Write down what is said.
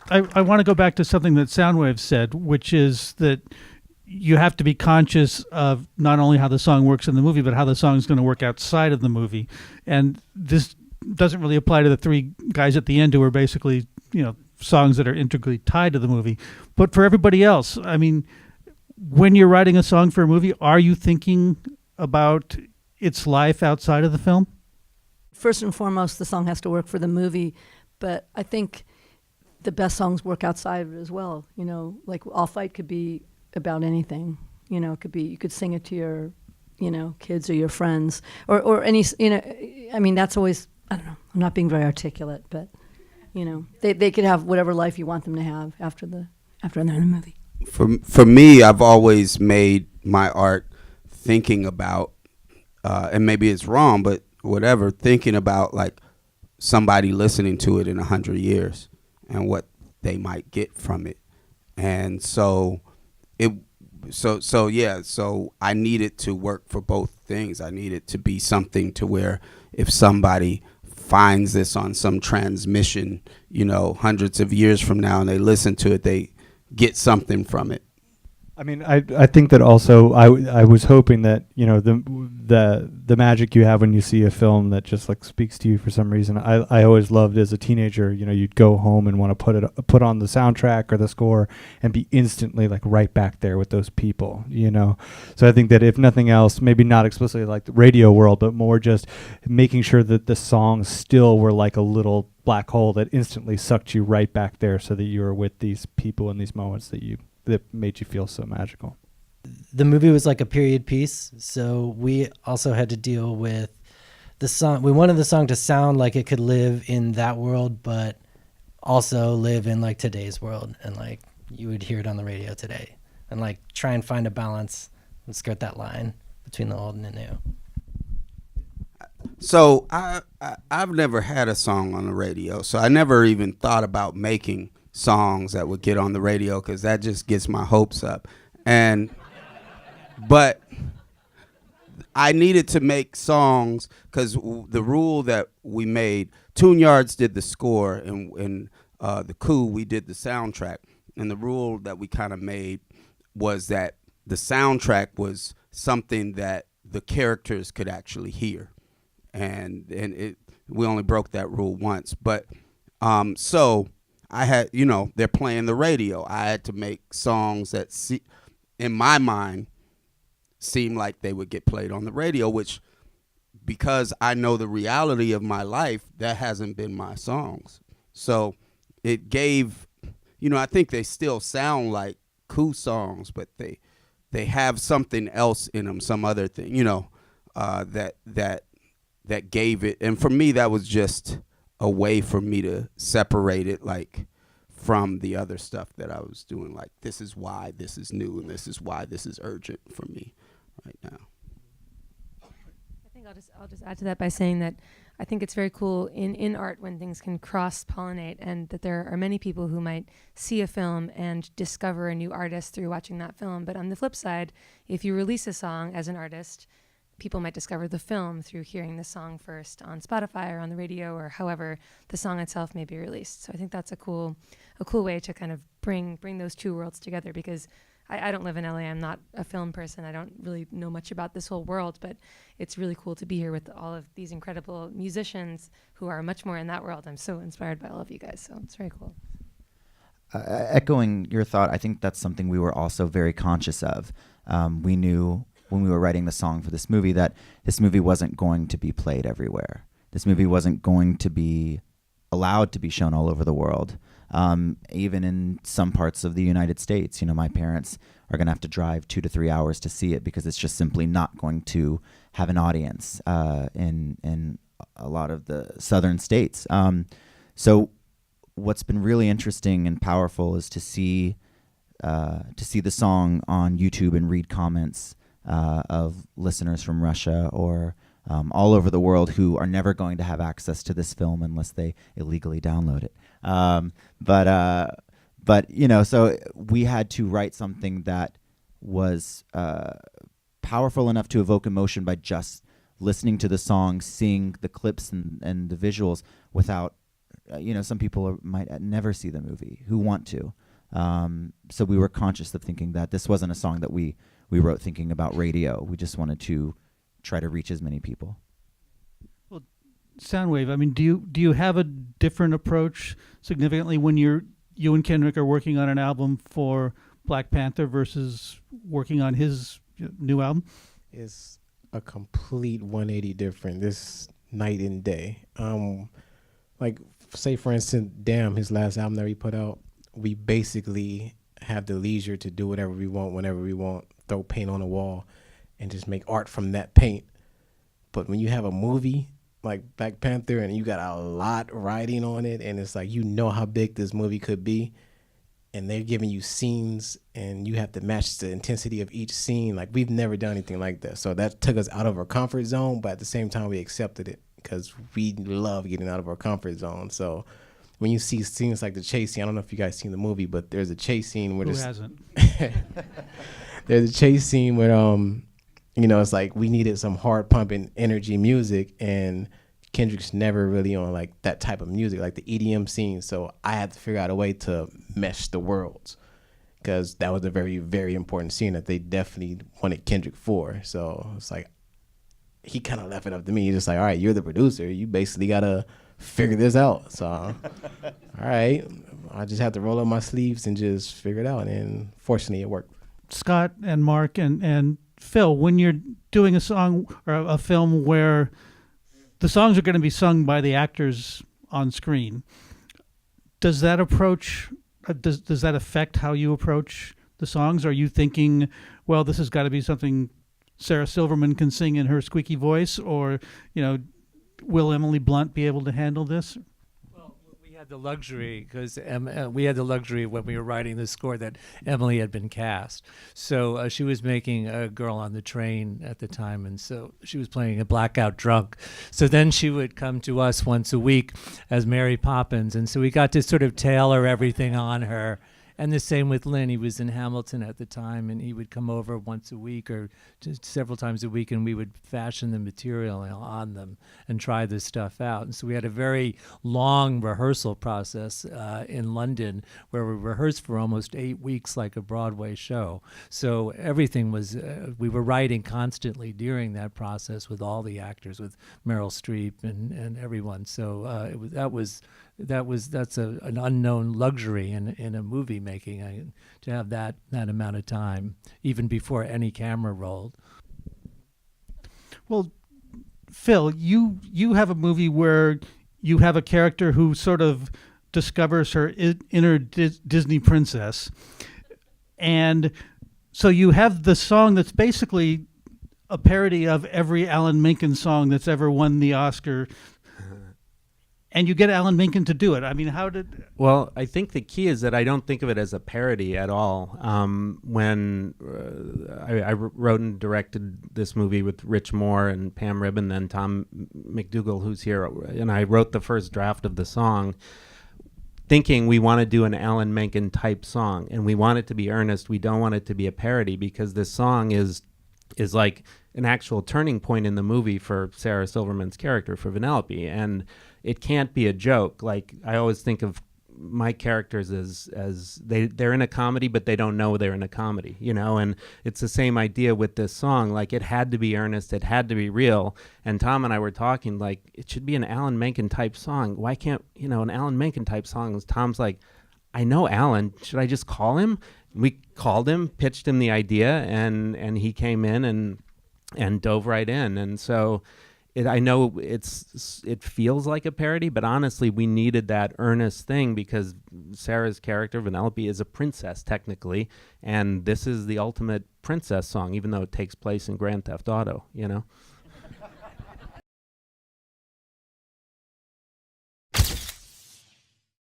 I want to go back to something that Sounwave said, which is that you have to be conscious of not only how the song works in the movie, but how the song is going to work outside of the movie. And this doesn't really apply to the three guys at the end who are basically, songs that are integrally tied to the movie. But for everybody else, I mean, when you're writing a song for a movie, are you thinking about its life outside of the film? First and foremost, the song has to work for the movie, but I think the best songs work outside of it as well. Like All Fight could be about anything. It could be, you could sing it to your, kids or your friends or any, I mean, that's always, I don't know, I'm not being very articulate, but, they could have whatever life you want them to have after they're in the movie. For me, I've always made my art thinking about, and maybe it's wrong, but whatever, thinking about like somebody listening to it in 100 years and what they might get from it. And so I need it to work for both things. I need it to be something to where if somebody finds this on some transmission, hundreds of years from now, and they listen to it, they get something from it. I mean, I think that also I was hoping that the magic you have when you see a film that just like speaks to you for some reason. I always loved as a teenager, you'd go home and want to put on the soundtrack or the score and be instantly like right back there with those people, So I think that if nothing else, maybe not explicitly like the radio world, but more just making sure that the songs still were like a little black hole that instantly sucked you right back there, so that you were with these people in these moments that made you feel so magical. The movie was like a period piece, so we also had to deal with the song. We wanted the song to sound like it could live in that world, but also live in like today's world, and like you would hear it on the radio today, and like try and find a balance and skirt that line between the old and the new. So I've never had a song on the radio, so I never even thought about making songs that would get on the radio, because that just gets my hopes up. But I needed to make songs because the rule that we made, Tune Yards did the score, and the Coup, we did the soundtrack. And the rule that we kind of made was that the soundtrack was something that the characters could actually hear. And we only broke that rule once. But so I had, they're playing the radio. I had to make songs that, in my mind, seem like they would get played on the radio, which, because I know the reality of my life, that hasn't been my songs. So it gave, I think they still sound like Coup songs, but they have something else in them, some other thing, that gave it. And for me, that was just a way for me to separate it like from the other stuff that I was doing. Like, this is why this is new, and this is why this is urgent for me right now. I think I'll just add to that by saying that I think it's very cool in art when things can cross-pollinate, and that there are many people who might see a film and discover a new artist through watching that film. But on the flip side, if you release a song as an artist, people might discover the film through hearing the song first on Spotify or on the radio, or however the song itself may be released. So I think that's a cool way to kind of bring those two worlds together, because I don't live in LA. I'm not a film person. I don't really know much about this whole world, but it's really cool to be here with all of these incredible musicians who are much more in that world. I'm so inspired by all of you guys, so it's very cool. Echoing your thought, I think that's something we were also very conscious of. We knew when we were writing the song for this movie that this movie wasn't going to be played everywhere. This movie wasn't going to be allowed to be shown all over the world. Even in some parts of the United States, my parents are going to have to drive 2 to 3 hours to see it, because it's just simply not going to have an audience in a lot of the southern states. So what's been really interesting and powerful is to see the song on YouTube and read comments of listeners from Russia or all over the world who are never going to have access to this film unless they illegally download it. But so we had to write something that was powerful enough to evoke emotion by just listening to the song, seeing the clips and the visuals, without some people might never see the movie who want to. So we were conscious of thinking that this wasn't a song that we wrote thinking about radio. We just wanted to try to reach as many people. Well, Sounwave, I mean, do you have a different approach significantly when you and Kendrick are working on an album for Black Panther versus working on his new album? It's a complete 180 different. This night and day. Like, say for instance, Damn, his last album that we put out, we basically have the leisure to do whatever we want, whenever we want, throw paint on the wall, and just make art from that paint. But when you have a movie like Black Panther and you got a lot riding on it, and it's like, you know how big this movie could be, and they're giving you scenes and you have to match the intensity of each scene. Like, we've never done anything like that. So that took us out of our comfort zone, but at the same time we accepted it because we love getting out of our comfort zone. So when you see scenes like the chase scene, I don't know if you guys seen the movie, but there's a chase scene where Who hasn't? there's a chase scene where it's like we needed some hard pumping energy music, and Kendrick's never really on like that type of music, like the EDM scene. So I had to figure out a way to mesh the worlds, because that was a very, very important scene that they definitely wanted Kendrick for. So it's like, he kind of left it up to me. He's just like, all right, you're the producer. You basically got to figure this out. So, all right, I just have to roll up my sleeves and just figure it out. And fortunately, it worked. Scott and Mark and Phil, when you're doing a song or a film where the songs are going to be sung by the actors on screen, does that approach, does that affect how you approach the songs? Are you thinking, well, this has got to be something Sarah Silverman can sing in her squeaky voice, or, will Emily Blunt be able to handle this? Well, we had the luxury, because we had the luxury when we were writing the score that Emily had been cast. So she was making A Girl on the Train at the time, and so she was playing a blackout drunk. So then she would come to us once a week as Mary Poppins, and so we got to sort of tailor everything on her. And the same with Lynn. He was in Hamilton at the time, and he would come over once a week or just several times a week, and we would fashion the material on them and try this stuff out. And so we had a very long rehearsal process in London, where we rehearsed for almost 8 weeks like a Broadway show. So everything was, we were writing constantly during that process with all the actors, with Meryl Streep and everyone. So that's an unknown luxury in a movie making, to have that amount of time, even before any camera rolled. Well, Phil, you have a movie where you have a character who sort of discovers her inner Disney princess, and so you have the song that's basically a parody of every Alan Menken song that's ever won the Oscar. And you get Alan Menken to do it. I mean, how did... Well, I think the key is that I don't think of it as a parody at all. When I wrote and directed this movie with Rich Moore and Pam Ribben, then Tom McDougall, who's here, and I wrote the first draft of the song, thinking we want to do an Alan Menken type song, and we want it to be earnest. We don't want it to be a parody, because this song is like an actual turning point in the movie for Sarah Silverman's character, for Vanellope, and it can't be a joke. Like, I always think of my characters as they're in a comedy, but they don't know they're in a comedy, and it's the same idea with this song. Like, it had to be earnest, it had to be real. And Tom and I were talking, like, it should be an Alan Menken type song. Why can't, an Alan Menken type song? Tom's like, I know Alan, should I just call him? We called him, pitched him the idea, and he came in and dove right in. And so I know it feels like a parody, but honestly, we needed that earnest thing, because Sarah's character, Vanellope, is a princess technically, and this is the ultimate princess song, even though it takes place in Grand Theft Auto,